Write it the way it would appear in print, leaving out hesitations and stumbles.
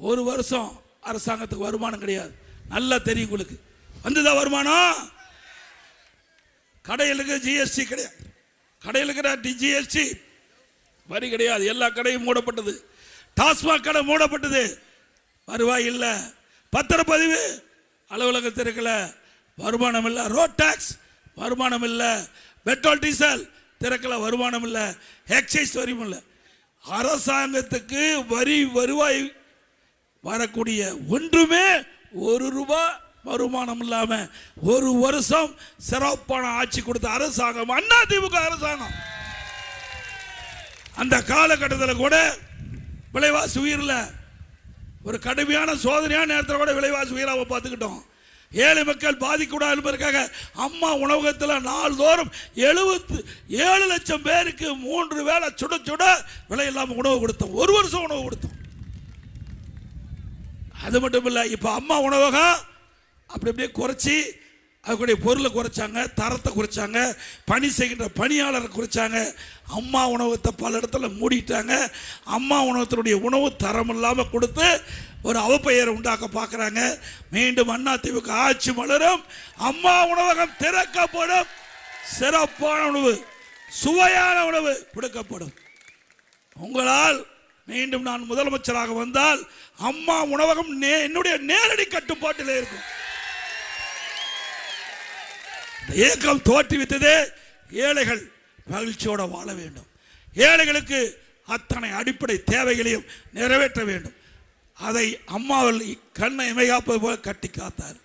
ஒரு வருஷம் அரசாங்கத்துக்கு வருமானம் கிடையாது. நல்லா தெரியும் உங்களுக்கு. வந்துதான் வருமானம். கடைகளுக்கு ஜிஎஸ்டி கிடையாது. கடைகளுக்கு ஜிஎஸ்டி வரி கிடையாது. எல்லா கடையும் மூடப்பட்டது. டாஸ்மாக் கடை மூடப்பட்டது. வருவாய் இல்லை. பத்திரப்பதிவு அலுவலகத்திற்குல வருமானம் இல்லை. ரோட் டாக்ஸ் வருமானம் இல்லை. பெட்ரோல் டீசல் திறக்கல வருமானம் இல்லை. எக்ஸைஸ் வரியும் இல்லை. அரசாங்கத்துக்கு வரி வருவாய் வரக்கூடிய ஒன்றுமே ஒரு ரூபாய் வருமானம் இல்லாம ஒரு வருஷம் சிறப்பான ஆட்சி கொடுத்த அரசாங்கம் அதிமுக அரசாங்கம். அந்த காலகட்டத்தில் கூட விலைவாசி உயர்ல ஒரு கடுமையான சோதனையான நேரத்தில் கூட விலைவாசி உயராக பார்த்துக்கிட்டோம். ஏழை மக்கள் பாதிக்கூடாது என்பதற்காக அம்மா உணவகத்தில் நாள்தோறும் 77 லட்சம் பேருக்கு 3 வேளை சுட சுட விலை இல்லாமல் உணவு கொடுத்தோம். ஒரு வருஷம் உணவு கொடுத்தோம். அது மட்டும் இல்லை, இப்போ அம்மா உணவகம் அப்படி அப்படியே குறைச்சி அதுக்குடைய பொருளை குறைச்சாங்க, தரத்தை குறைச்சாங்க, பணி செய்கின்ற பணியாளரை குறைச்சாங்க. அம்மா உணவகத்தை பல இடத்துல மூடிட்டாங்க. அம்மா உணவகத்தினுடைய உணவு தரம் இல்லாமல் கொடுத்து ஒரு அவப்பெயரை உண்டாக்க பார்க்குறாங்க. மீண்டும் அதிமுக ஆட்சி மலரும். அம்மா உணவகம் திறக்கப்படும். சிறப்பான உணவு, சுவையான உணவு கொடுக்கப்படும். உங்களால் மீண்டும் நான் முதலமைச்சராக வந்தால் அம்மா உணவகம் என்னுடைய நேரடி கட்டுப்பாட்டில் இருக்கும். இயக்கம் தோற்றுவித்ததே ஏழைகள் மகிழ்ச்சியோட வாழ வேண்டும். ஏழைகளுக்கு அத்தனை அடிப்படை தேவைகளையும் நிறைவேற்ற வேண்டும். அதை அம்மாவில் கண்ணை இமைகாப்பது போல கட்டி காத்தார்.